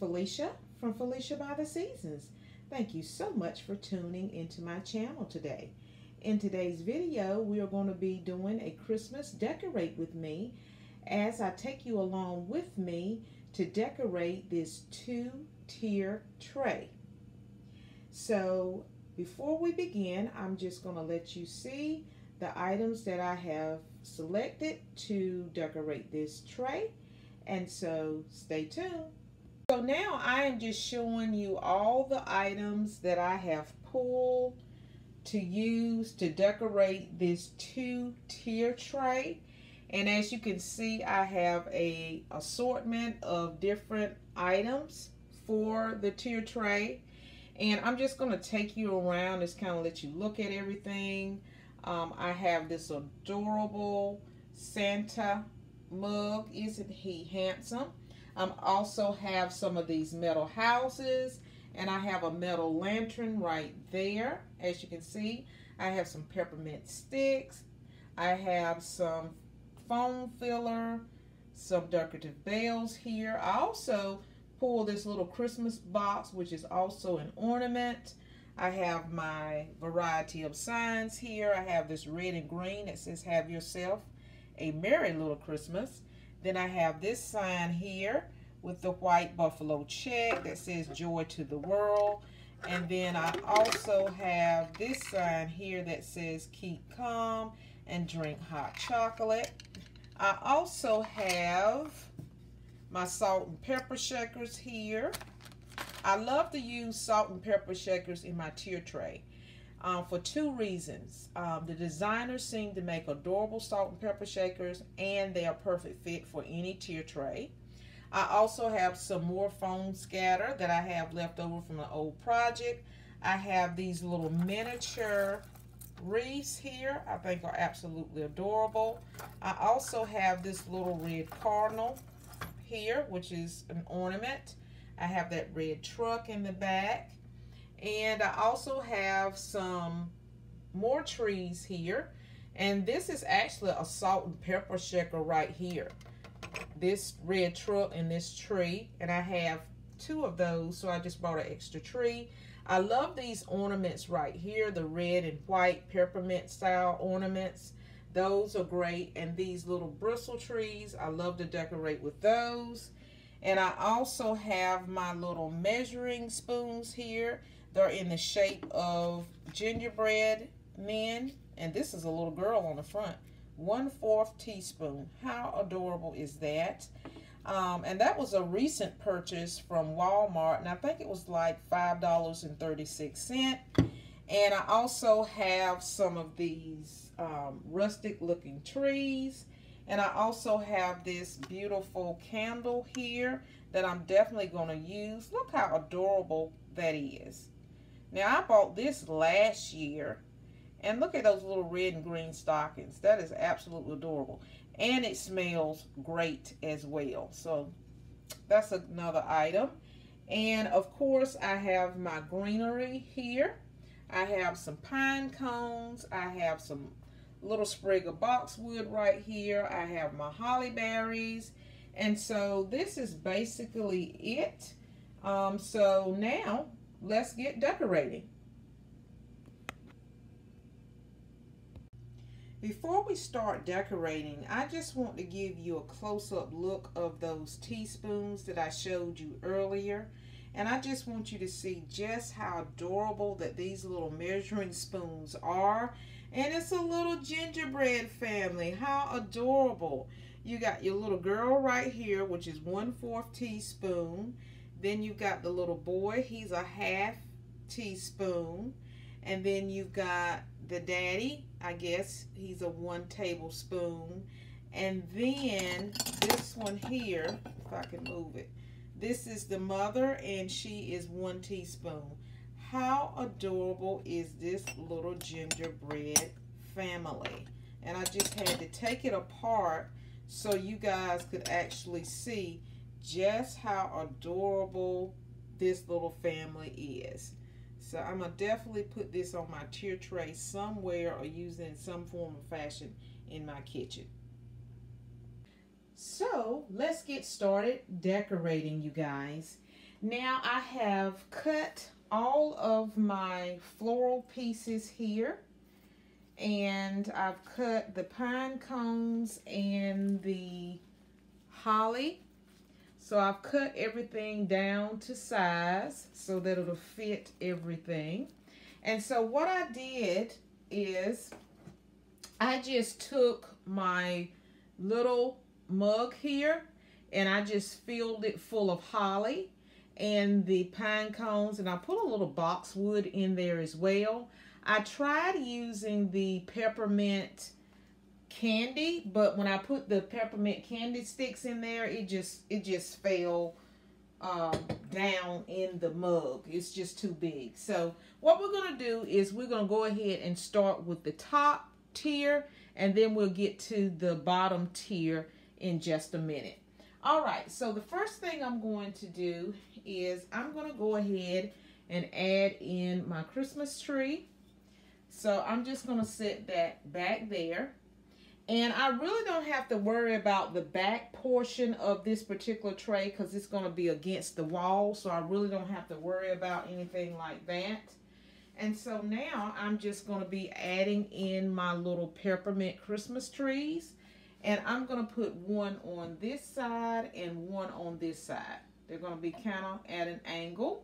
Felicia from Felicia by the Seasons. Thank you so much for tuning into my channel today. In today's video, we are going to be doing a Christmas decorate with me as I take you along with me to decorate this 2-tier tray. So before we begin, I'm just going to let you see the items that I have selected to decorate this tray. And so stay tuned. So now I am just showing you all the items that I have pulled to use to decorate this 2-tier tray. And as you can see, I have a assortment of different items for the tier tray. And I'm just going to take you around, just kind of let you look at everything. I have this adorable Santa mug. Isn't he handsome? I also have some of these metal houses, and I have a metal lantern right there. As you can see, I have some peppermint sticks. I have some foam filler, some decorative bells here. I also pulled this little Christmas box, which is also an ornament. I have my variety of signs here. I have this red and green that says, "Have yourself a merry little Christmas." Then I have this sign here with the white buffalo check that says, "Joy to the world." And then I also have this sign here that says, "Keep calm and drink hot chocolate." I also have my salt and pepper shakers here. I love to use salt and pepper shakers in my tier tray for two reasons. The designers seem to make adorable salt and pepper shakers, and they are perfect fit for any tier tray. I also have some more foam scatter that I have left over from an old project. I have these little miniature wreaths here. I think are absolutely adorable. I also have this little red cardinal here, which is an ornament. I have that red truck in the back. And I also have some more trees here. And this is actually a salt and pepper shaker right here. This red truck and this tree. And I have two of those, so I just brought an extra tree. I love these ornaments right here, the red and white peppermint style ornaments. Those are great. And these little bristle trees, I love to decorate with those. And I also have my little measuring spoons here. They're in the shape of gingerbread men. And this is a little girl on the front. 1/4 teaspoon. How adorable is that? And that was a recent purchase from Walmart. And I think it was like $5.36. And I also have some of these rustic looking trees. And I also have this beautiful candle here that I'm definitely going to use. Look how adorable that is. Now, I bought this last year. And look at those little red and green stockings. That is absolutely adorable. And it smells great as well. So, that's another item. And, of course, I have my greenery here. I have some pine cones. I have some little sprig of boxwood right here. I have my holly berries. And so this is basically it. So now let's get decorating. Before we start decorating, I just want to give you a close-up look of those teaspoons that I showed you earlier. And I just want you to see just how adorable that these little measuring spoons are. And it's a little gingerbread family. How adorable. You got your little girl right here, which is 1/4 teaspoon. Then you got the little boy. He's a 1/2 teaspoon. And then you've got the daddy. I guess he's a 1 tablespoon. And then this one here, if I can move it. This is the mother, and she is 1 teaspoon. How adorable is this little gingerbread family? And I just had to take it apart so you guys could actually see just how adorable this little family is. So I'm going to definitely put this on my tier tray somewhere or use it in some form or fashion in my kitchen. So let's get started decorating, you guys. Now I have cut all of my floral pieces here, and I've cut the pine cones and the holly. So I've cut everything down to size so that it'll fit everything. And so what I did is I just took my little mug here and I just filled it full of holly and the pine cones, and I put a little boxwood in there as well. I tried using the peppermint candy, but when I put the peppermint candy sticks in there, it just fell down in the mug. It's just too big. So what we're going to do is we're going to go ahead and start with the top tier, and then we'll get to the bottom tier in just a minute. All right, so the first thing I'm going to do is I'm going to go ahead and add in my Christmas tree. So I'm just going to set that back there. And I really don't have to worry about the back portion of this particular tray because it's going to be against the wall. So I really don't have to worry about anything like that. And so now I'm just going to be adding in my little peppermint Christmas trees. And I'm going to put one on this side and one on this side. They're going to be kind of at an angle.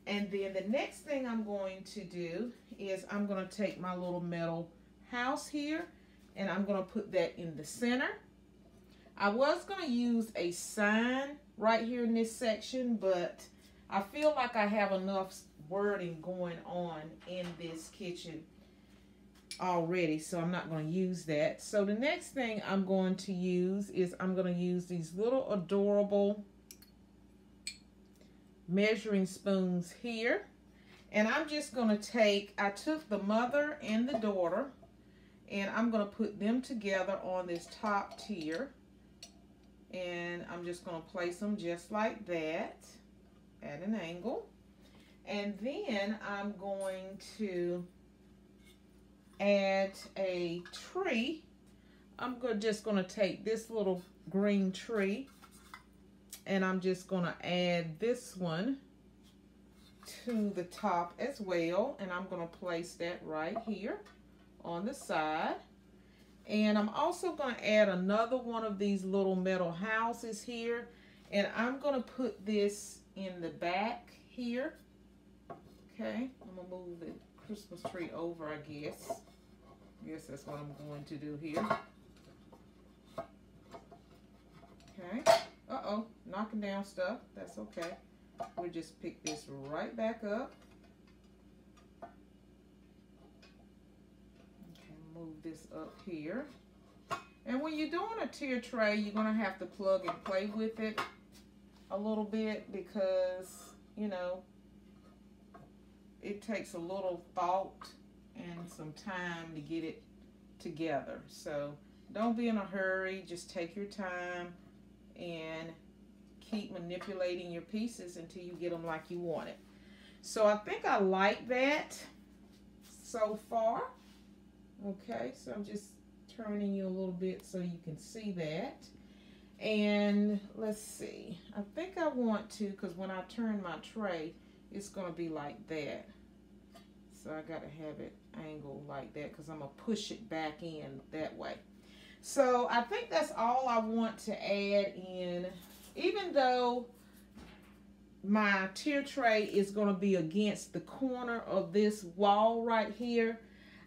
And then the next thing I'm going to do is I'm going to take my little metal house here and I'm going to put that in the center. I was going to use a sign right here in this section, but I feel like I have enough wording going on in this kitchen already, so I'm not going to use that. So the next thing I'm going to use is I'm going to use these little adorable measuring spoons here, and I'm just going to I took the mother and the daughter, and I'm going to put them together on this top tier, and I'm just going to place them just like that at an angle. And then I'm going to add a tree. I'm just going to take this little green tree and I'm just going to add this one to the top as well, and I'm going to place that right here on the side. And I'm also going to add another one of these little metal houses here, and I'm going to put this in the back here. Okay, I'm going to move the Christmas tree over, I guess. That's what I'm going to do here. Okay. Uh-oh, knocking down stuff. That's okay. We'll just pick this right back up. Okay, move this up here. And when you're doing a tier tray, you're going to have to plug and play with it a little bit because, you know, it takes a little thought and some time to get it together. So don't be in a hurry. Just take your time and keep manipulating your pieces until you get them like you want it. So I think I like that so far. Okay, so I'm just turning you a little bit so you can see that. And let's see, I think I want to, because when I turn my tray, it's going to be like that. So I got to have it angled like that because I'm going to push it back in that way. So I think that's all I want to add in. Even though my tier tray is going to be against the corner of this wall right here,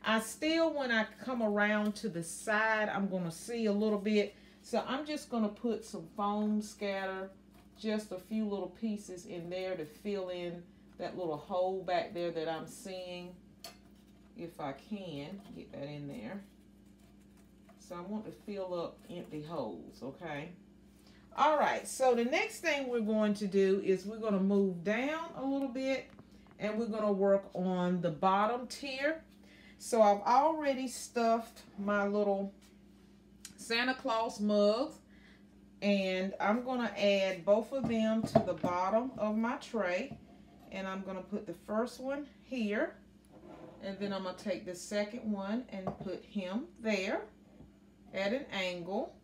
I still, when I come around to the side, I'm going to see a little bit. So I'm just going to put some foam scatter, just a few little pieces in there to fill in that little hole back there that I'm seeing, if I can get that in there. So I want to fill up empty holes, okay? All right, so the next thing we're going to do is we're going to move down a little bit and we're going to work on the bottom tier. So I've already stuffed my little Santa Claus mugs, and I'm going to add both of them to the bottom of my tray. And I'm going to put the first one here, and then I'm going to take the second one and put him there at an angle.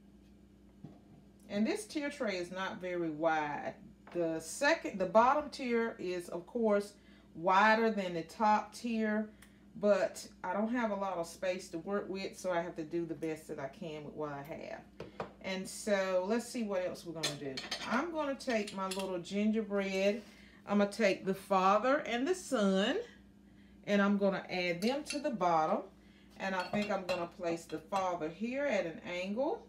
And this tier tray is not very wide. The bottom tier is, of course, wider than the top tier, but I don't have a lot of space to work with, so I have to do the best that I can with what I have. And so let's see what else we're going to do. I'm going to take my little gingerbread. I'm going to take the Father and the Son, and I'm going to add them to the bottom. And I think I'm going to place the Father here at an angle.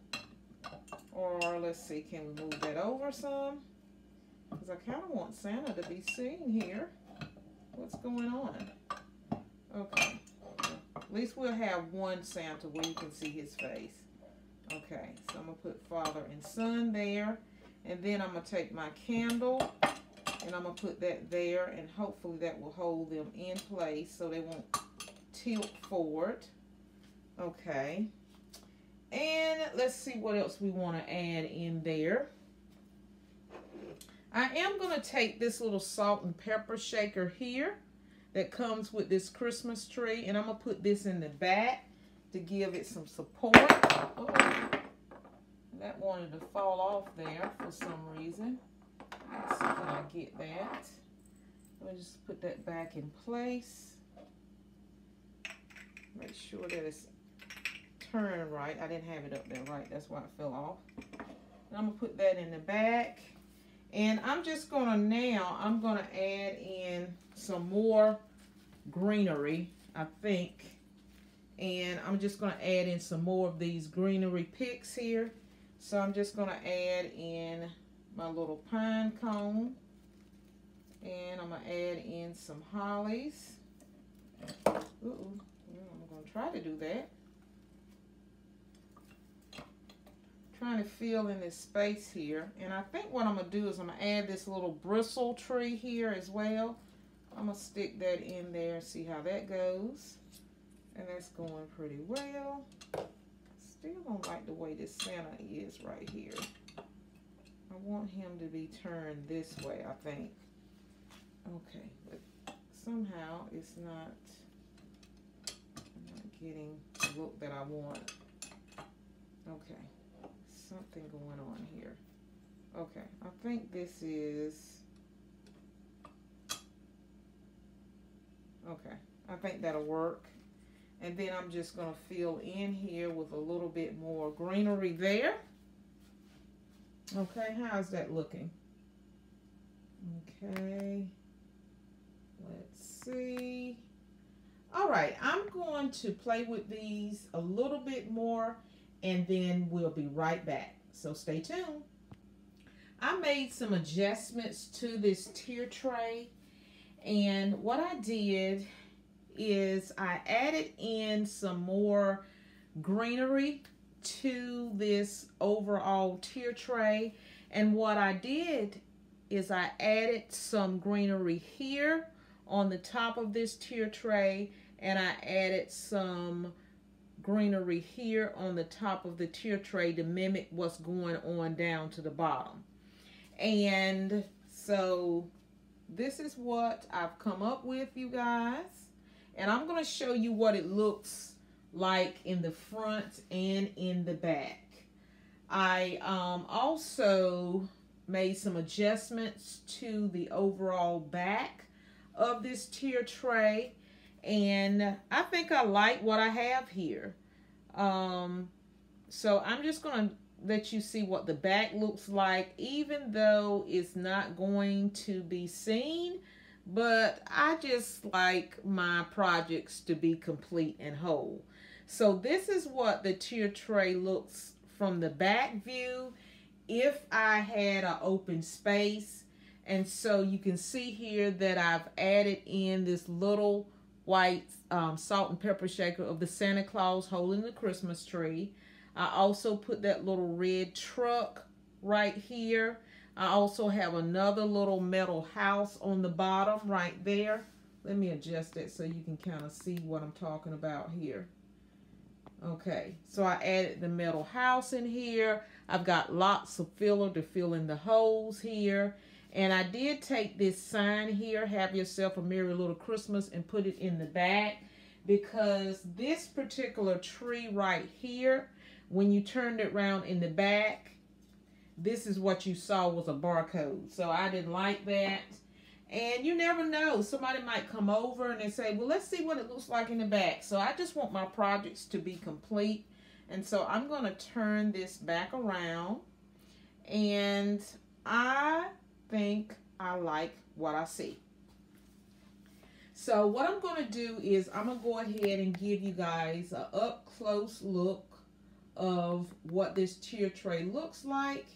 Or let's see, can we move that over some? Because I kind of want Santa to be seen here. What's going on? Okay. At least we'll have one Santa where you can see his face. Okay, so I'm going to put Father and Son there. And then I'm going to take my candle and I'm going to put that there. And hopefully that will hold them in place so they won't tilt forward. Okay. And let's see what else we want to add in there. I am going to take this little salt and pepper shaker here that comes with this Christmas tree, and I'm going to put this in the back to give it some support. Oh, that wanted to fall off there for some reason. Let's see if I get that. Let me just put that back in place. Make sure that it's turned right. I didn't have it up there right. That's why it fell off. And I'm going to put that in the back. And I'm just going to now, I'm going to add in some more greenery, I think. And I'm just going to add in some more of these greenery picks here. So I'm just going to add in my little pine cone. And I'm going to add in some hollies. Ooh, I'm going to try to do that. Trying to fill in this space here. And I think what I'm going to do is I'm going to add this little bristle tree here as well. I'm going to stick that in there and see how that goes. And that's going pretty well. Still don't like the way this Santa is right here. I want him to be turned this way, I think. Okay, but somehow it's not, I'm not getting the look that I want. Okay. Something going on here. Okay, I think this is, okay, I think that'll work. And then I'm just going to fill in here with a little bit more greenery there. Okay, how's that looking? Okay, let's see. All right, I'm going to play with these a little bit more, and then we'll be right back. So stay tuned. I made some adjustments to this tier tray, and what I did is I added in some more greenery to this overall tier tray. And what I did is I added some greenery here on the top of this tier tray, and I added some greenery here on the top of the tier tray to mimic what's going on down to the bottom. And so this is what I've come up with, you guys. And I'm going to show you what it looks like in the front and in the back. I also made some adjustments to the overall back of this tier tray. And I think I like what I have here. So I'm just going to let you see what the back looks like, even though it's not going to be seen. But I just like my projects to be complete and whole. So this is what the tier tray looks from the back view if I had an open space. And so you can see here that I've added in this little white salt and pepper shaker of the Santa Claus holding the Christmas tree. I also put that little red truck right here. I also have another little metal house on the bottom right there. Let me adjust that so you can kind of see what I'm talking about here. Okay, so I added the metal house in here. I've got lots of filler to fill in the holes here. And I did take this sign here, "Have yourself a merry little Christmas," and put it in the back, because this particular tree right here, when you turned it around in the back, this is what you saw was a barcode. So I didn't like that. And you never know. Somebody might come over and they say, well, let's see what it looks like in the back. So I just want my projects to be complete. And so I'm going to turn this back around. And I think I like what I see. So what I'm going to do is I'm going to go ahead and give you guys an up-close look of what this tier tray looks like.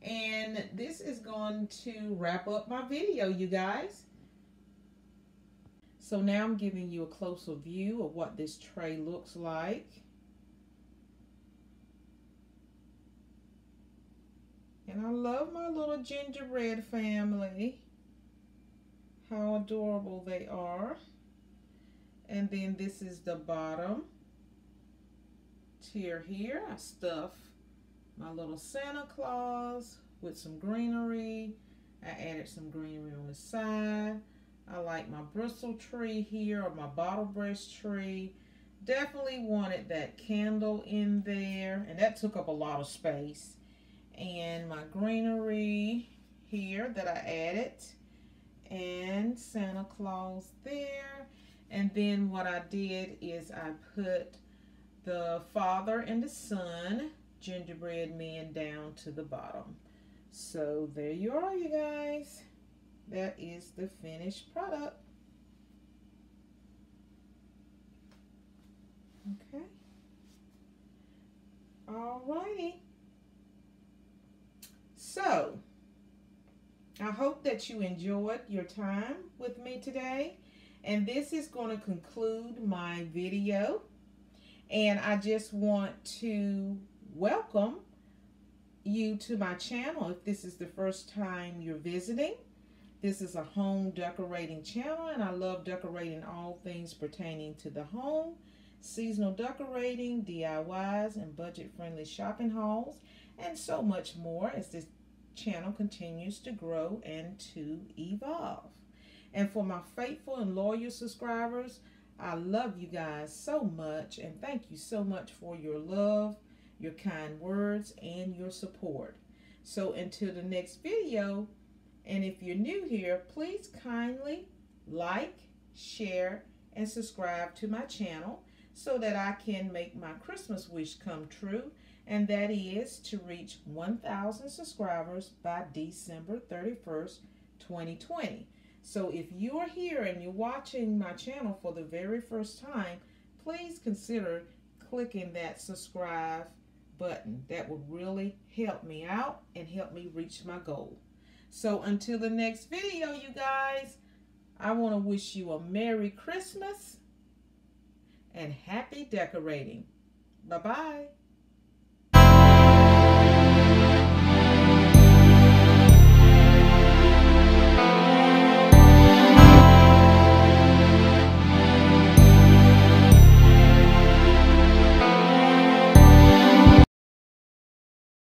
And this is going to wrap up my video, you guys. So now I'm giving you a closer view of what this tray looks like. And I love my little gingerbread family. How adorable they are. And then this is the bottom tier here. I stuff my little Santa Claus with some greenery. I added some greenery on the side. I like my bristle tree here, or my bottle brush tree. Definitely wanted that candle in there, and that took up a lot of space. And my greenery here that I added, and Santa Claus there. And then what I did is I put the Father and the Son gingerbread men down to the bottom. So there you are, you guys. That is the finished product. Okay. Alrighty. So I hope that you enjoyed your time with me today. And this is going to conclude my video. And I just want to welcome you to my channel if this is the first time you're visiting. This is a home decorating channel, and I love decorating all things pertaining to the home, seasonal decorating, DIYs, and budget-friendly shopping hauls, and so much more as this channel continues to grow and to evolve. And for my faithful and loyal subscribers, I love you guys so much, and thank you so much for your love, your kind words, and your support. So until the next video, and if you're new here, please kindly like, share, and subscribe to my channel so that I can make my Christmas wish come true, and that is to reach 1,000 subscribers by December 31st, 2020. So if you're here and you're watching my channel for the very first time, please consider clicking that subscribe button. That would really help me out and help me reach my goal. So until the next video, you guys, I want to wish you a Merry Christmas and happy decorating. Bye-bye.